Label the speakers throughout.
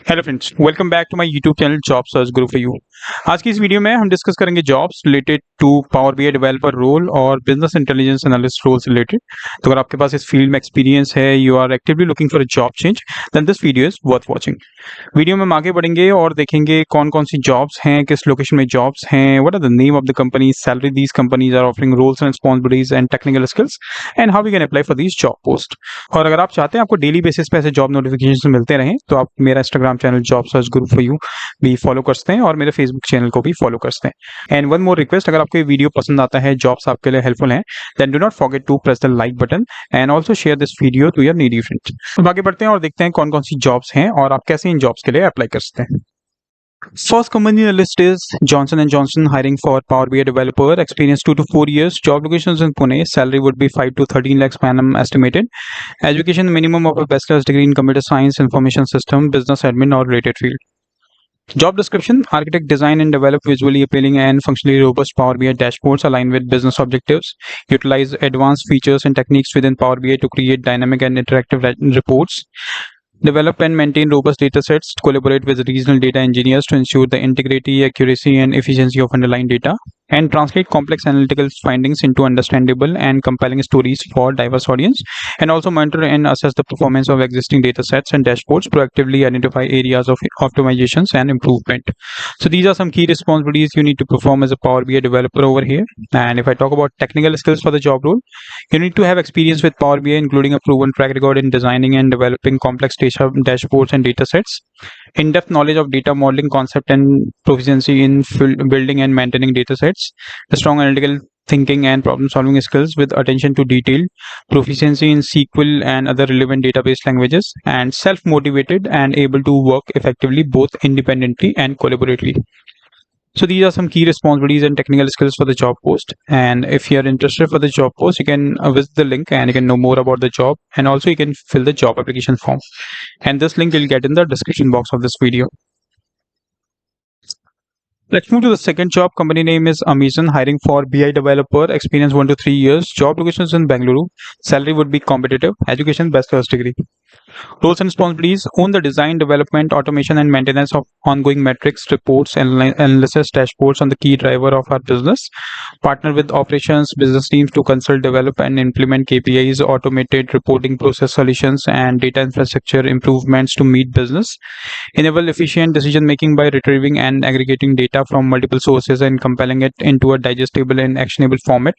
Speaker 1: Hello friends, welcome back to my YouTube channel job search guru for you. आज की इस video में हम डिस्कस करेंगे jobs related to power BI developer role और business intelligence analyst roles related. तो अगर आपके पास इस फील्ड में एक्सपीरियंस है, you are actively looking for a job change, then this video is worth watching. Video में हम आगे बढ़ेंगे और देखेंगे कौन कौन सी जॉब्स हैं, किस लोकेशन में जॉब्स हैं, what are the name of the company, salary these companies are offering, roles and responsibilities and technical skills, and how we can apply for these job post. और अगर आप चाहते हैं आपको डेली बेसिस पे ऐसे जॉब नोटिफिकेशन मिलते रहें, तो आप मेरा Instagram channel job search guru for you भी फॉलो कर सकते हैं और मेरे फेसबुक चैनल को भी फॉलो कर सकते हैं। एंड वन मोर रिक्वेस्ट, अगर आपको ये वीडियो पसंद आता है, जॉब्स आपके लिए हेल्पफुल हैं, then do not forget to press the like button and also share this video to your needy friends. अब आगे बढ़ते हैं और देखते हैं कौन कौन सी जॉब्स हैं और आप कैसे इन जॉब्स के लिए अप्लाई कर सकते हैं। First company on the list is Johnson & Johnson, hiring for Power BI developer, experience 2 to 4 years, job locations in Pune, salary would be 5 to 13 lakhs per annum estimated, education minimum of a bachelor's degree in computer science, information system, business admin or related field. Job description: architect, design and develop visually appealing and functionally robust Power BI dashboards aligned with business objectives, utilize advanced features and techniques within Power BI to create dynamic and interactive reports, develop and maintain robust data sets, collaborate with regional data engineers to ensure the integrity, accuracy, and efficiency of underlying data, and translate complex analytical findings into understandable and compelling stories for diverse audience, and also monitor and assess the performance of existing data sets and dashboards, proactively identify areas of optimizations and improvement. So these are some key responsibilities you need to perform as a Power BI developer over here. And if I talk about technical skills for the job role, you need to have experience with Power BI, including a proven track record in designing and developing complex dashboards and data sets, in-depth knowledge of data modeling concept and proficiency in building and maintaining data sets, a strong analytical thinking and problem-solving skills with attention to detail, proficiency in SQL and other relevant database languages, and self-motivated and able to work effectively both independently and collaboratively. So these are some key responsibilities and technical skills for the job post. And if you are interested for the job post, you can visit the link and you can know more about the job, and also you can fill the job application form. And this link you'll get in the description box of this video. Let's move to the second job. Company name is Amazon, hiring for BI developer, experience 1 to 3 years, job locations in Bangalore, salary would be competitive, education bachelor's degree. Roles and responsibilities: own the design, development, automation, and maintenance of ongoing metrics, reports, and analysis dashboards on the key driver of our business. Partner with operations business teams to consult, develop, and implement KPIs, automated reporting process solutions, and data infrastructure improvements to meet business. Enable efficient decision making by retrieving and aggregating data from multiple sources and compiling it into a digestible and actionable format.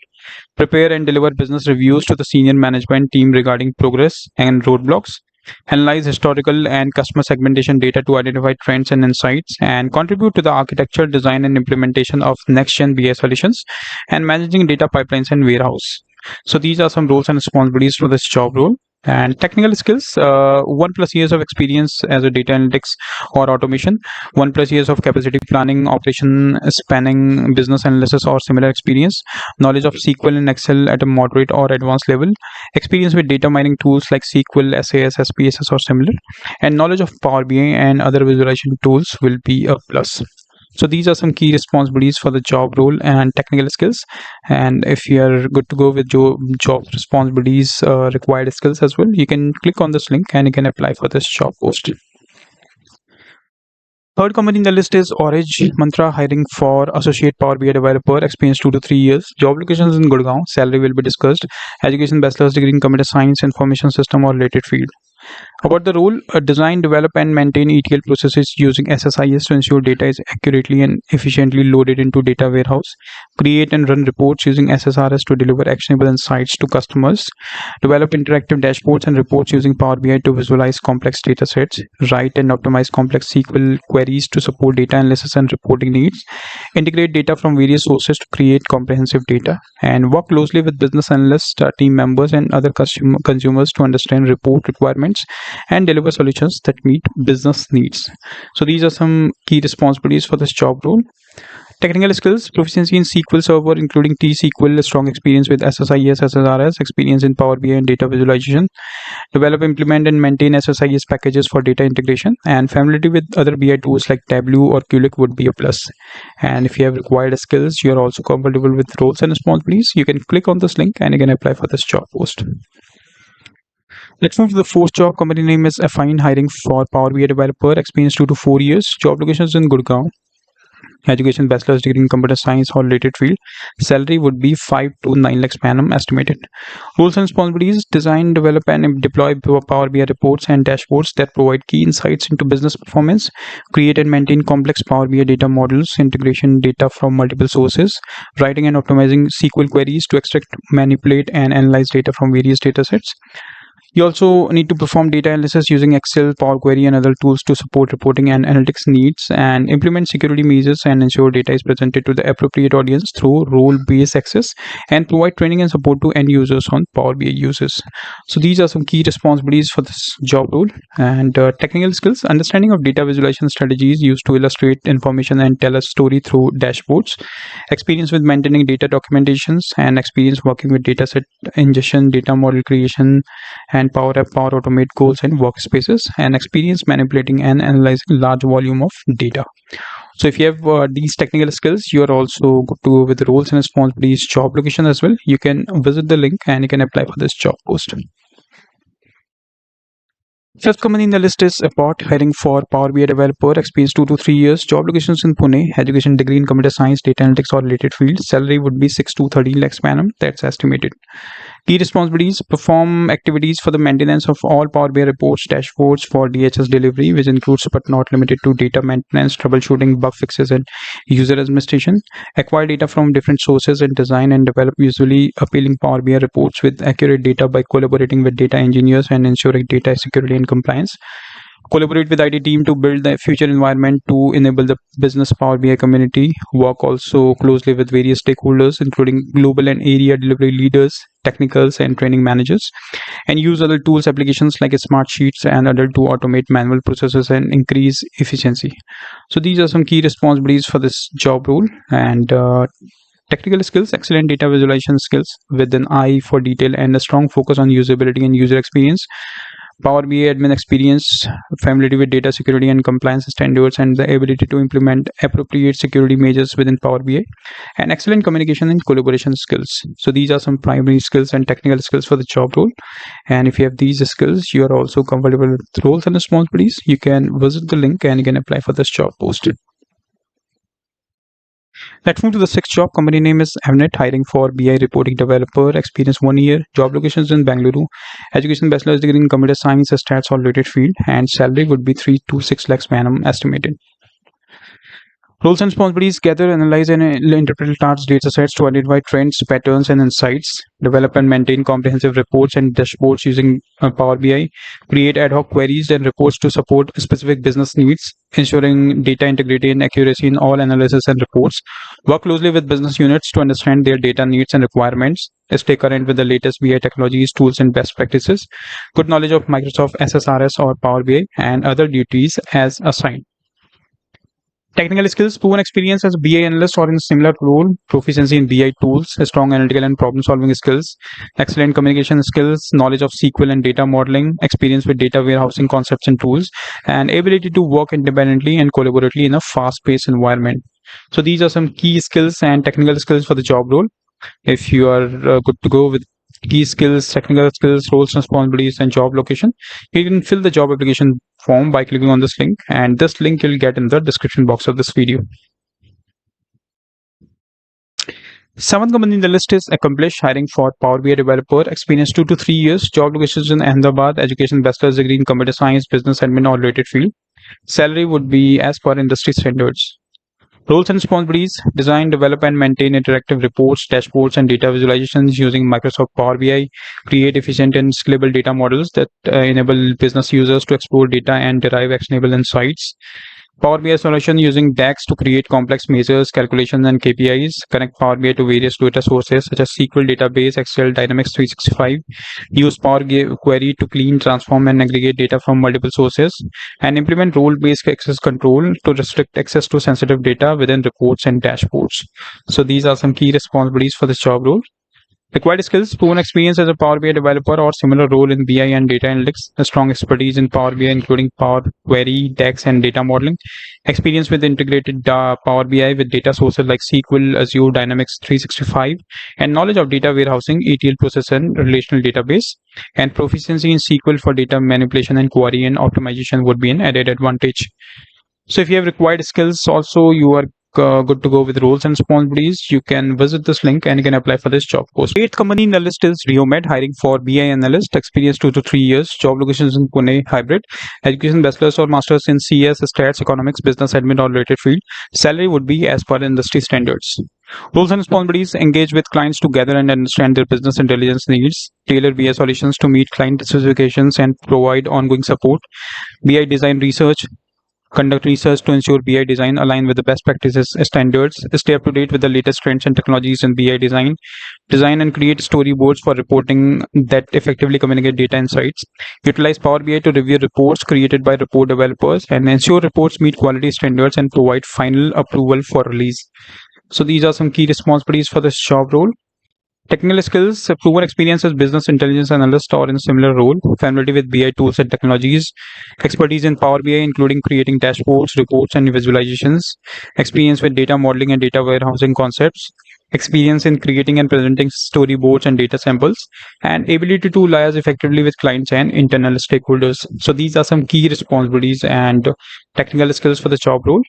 Speaker 1: Prepare and deliver business reviews to the senior management team regarding progress and roadblocks. Analyze historical and customer segmentation data to identify trends and insights, and contribute to the architecture, design, and implementation of next-gen BI solutions, and managing data pipelines and warehouse. So these are some roles and responsibilities for this job role. And technical skills: 1+ years of experience as a data analytics or automation, 1+ years of capacity planning, operation spanning business analysis or similar experience, knowledge of SQL and Excel at a moderate or advanced level, experience with data mining tools like SQL, SAS, SPSS or similar, and knowledge of Power BI and other visualization tools will be a plus. So these are some key responsibilities for the job role and technical skills. And if you are good to go with job responsibilities, required skills as well, you can click on this link and you can apply for this job post. Third company in the list is Orange Mantra, hiring for associate Power BI developer, experience 2 to 3 years, job locations in Gurgaon, salary will be discussed, education bachelor's degree in computer science, information system or related field. About the role: design, develop, and maintain ETL processes using SSIS to ensure data is accurately and efficiently loaded into data warehouse. Create and run reports using SSRS to deliver actionable insights to customers. Develop interactive dashboards and reports using Power BI to visualize complex data sets. Write and optimize complex SQL queries to support data analysis and reporting needs. Integrate data from various sources to create comprehensive data. And work closely with business analysts, team members, and other consumers to understand report requirements and deliver solutions that meet business needs. So these are some key responsibilities for this job role. Technical skills: proficiency in SQL Server, including T-SQL, strong experience with SSIS, SSRS, experience in Power BI and data visualization, develop, implement, and maintain SSIS packages for data integration, and familiarity with other BI tools like Tableau or Qlik would be a plus. And if you have required skills, you are also comfortable with roles and responsibilities, you can click on this link and you can apply for this job post. Let's move to the fourth job. Company name is Affine, hiring for Power BI developer, experience 2 to 4 years. Job location is in Gurgaon. Education bachelor's degree in computer science or related field. Salary would be 5 to 9 lakhs per annum estimated. Roles and responsibilities: design, develop and deploy Power BI reports and dashboards that provide key insights into business performance. Create and maintain complex Power BI data models, integration data from multiple sources, writing and optimizing SQL queries to extract, manipulate and analyze data from various datasets. You also need to perform data analysis using Excel, Power Query, and other tools to support reporting and analytics needs, and implement security measures and ensure data is presented to the appropriate audience through role-based access, and provide training and support to end users on Power BI users. So these are some key responsibilities for this job role. And technical skills: understanding of data visualization strategies used to illustrate information and tell a story through dashboards, experience with maintaining data documentations, and experience working with dataset ingestion, data model creation, and Power App, Power Automate goals and workspaces, and experience manipulating and analyzing large volume of data. So if you have these technical skills, you are also good to go with the roles and responsibilities, job location as well. You can visit the link and you can apply for this job post. Fifth company in the list is ABBOTT, hiring for Power BI developer, experience 2 to 3 years. Job locations in Pune. Education degree in computer science, data analytics or related fields. Salary would be 6 to 13 lakhs per annum. That's estimated. Key responsibilities: perform activities for the maintenance of all Power BI reports, dashboards for DHS delivery, which includes but not limited to data maintenance, troubleshooting, bug fixes, and user administration. Acquire data from different sources and design and develop visually appealing Power BI reports with accurate data by collaborating with data engineers and ensuring data security and compliance. Collaborate with IT team to build the future environment to enable the business Power BI community. Work also closely with various stakeholders, including global and area delivery leaders, technicals, and training managers, and use other tools, applications like smart sheets and other to automate manual processes and increase efficiency. So these are some key responsibilities for this job role. And technical skills: excellent data visualization skills with an eye for detail and a strong focus on usability and user experience. Power BI admin experience, familiarity with data security and compliance standards, and the ability to implement appropriate security measures within Power BI, and excellent communication and collaboration skills. So these are some primary skills and technical skills for the job role. And if you have these skills, you are also comfortable with roles and responsibilities, you can visit the link and you can apply for this job post. Let's move to the sixth job. Company name is Avnet, hiring for BI reporting developer, experience 1 year. Job locations in Bangalore. Education bachelor's degree in computer science, stats or related field, and salary would be 3 to 6 lakhs per annum estimated. Roles and responsibilities: gather, analyze, and interpret large data sets to identify trends, patterns, and insights. Develop and maintain comprehensive reports and dashboards using Power BI. Create ad hoc queries and reports to support specific business needs, ensuring data integrity and accuracy in all analysis and reports. Work closely with business units to understand their data needs and requirements. Stay current with the latest BI technologies, tools, and best practices. Good knowledge of Microsoft SSRS or Power BI and other duties as assigned. Technical skills: proven experience as a BI analyst or in a similar role, proficiency in BI tools, strong analytical and problem-solving skills, excellent communication skills, knowledge of SQL and data modeling, experience with data warehousing concepts and tools, and ability to work independently and collaboratively in a fast-paced environment. So these are some key skills and technical skills for the job role. If you are good to go with key skills, technical skills, roles, responsibilities, and job location, you can fill the job application form by clicking on this link, and this link you'll get in the description box of this video. Seventh company in the list is Akkomplish, hiring for Power BI developer, experience 2 to 3 years. Job locations in Ahmedabad. Education bachelor's degree in computer science, business admin or related field. Salary would be as per industry standards. Roles and responsibilities: design, develop, and maintain interactive reports, dashboards, and data visualizations using Microsoft Power BI. Create efficient and scalable data models that enable business users to explore data and derive actionable insights. Power BI solution using DAX to create complex measures, calculations, and KPIs. Connect Power BI to various data sources such as SQL database, Excel, Dynamics 365. Use Power Query to clean, transform, and aggregate data from multiple sources. And implement role-based access control to restrict access to sensitive data within reports and dashboards. So these are some key responsibilities for this job role. Required skills: proven experience as a Power BI developer or similar role in BI and data analytics, a strong expertise in Power BI including Power Query, DAX, and data modeling, experience with integrated Power BI with data sources like SQL, Azure, Dynamics 365, and knowledge of data warehousing, ETL process, and relational database, and proficiency in SQL for data manipulation and query and optimization would be an added advantage. So if you have required skills also, you are good to go with roles and responsibilities. You can visit this link and you can apply for this job post. Eighth company in the list is RioMed, hiring for BI analyst, experience 2 to 3 years, job locations in Pune, hybrid, education bachelor's or master's in CS, stats, economics, business admin or related field. Salary would be as per industry standards. Roles and responsibilities: engage with clients to gather and understand their business intelligence needs, tailor BI solutions to meet client specifications and provide ongoing support, BI design research, conduct research to ensure BI design align with the best practices standards, stay up to date with the latest trends and technologies in BI design, design and create storyboards for reporting that effectively communicate data insights, utilize Power BI to review reports created by report developers, and ensure reports meet quality standards and provide final approval for release. So these are some key responsibilities for this job role. Technical skills: proven experience as business intelligence analyst or in a similar role, familiarity with BI tools and technologies, expertise in Power BI including creating dashboards, reports, and visualizations, experience with data modeling and data warehousing concepts, experience in creating and presenting storyboards and data samples, and ability to liaise effectively with clients and internal stakeholders. So these are some key responsibilities and technical skills for the job role.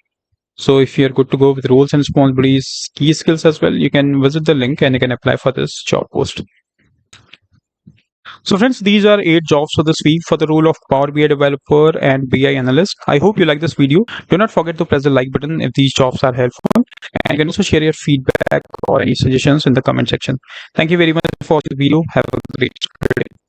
Speaker 1: So if you're good to go with roles and responsibilities, key skills as well, you can visit the link and you can apply for this job post. So friends, these are 8 jobs for this week for the role of Power BI developer and BI analyst. I hope you like this video. Do not forget to press the like button if these jobs are helpful. And you can also share your feedback or any suggestions in the comment section. Thank you very much for the video. Have a great day.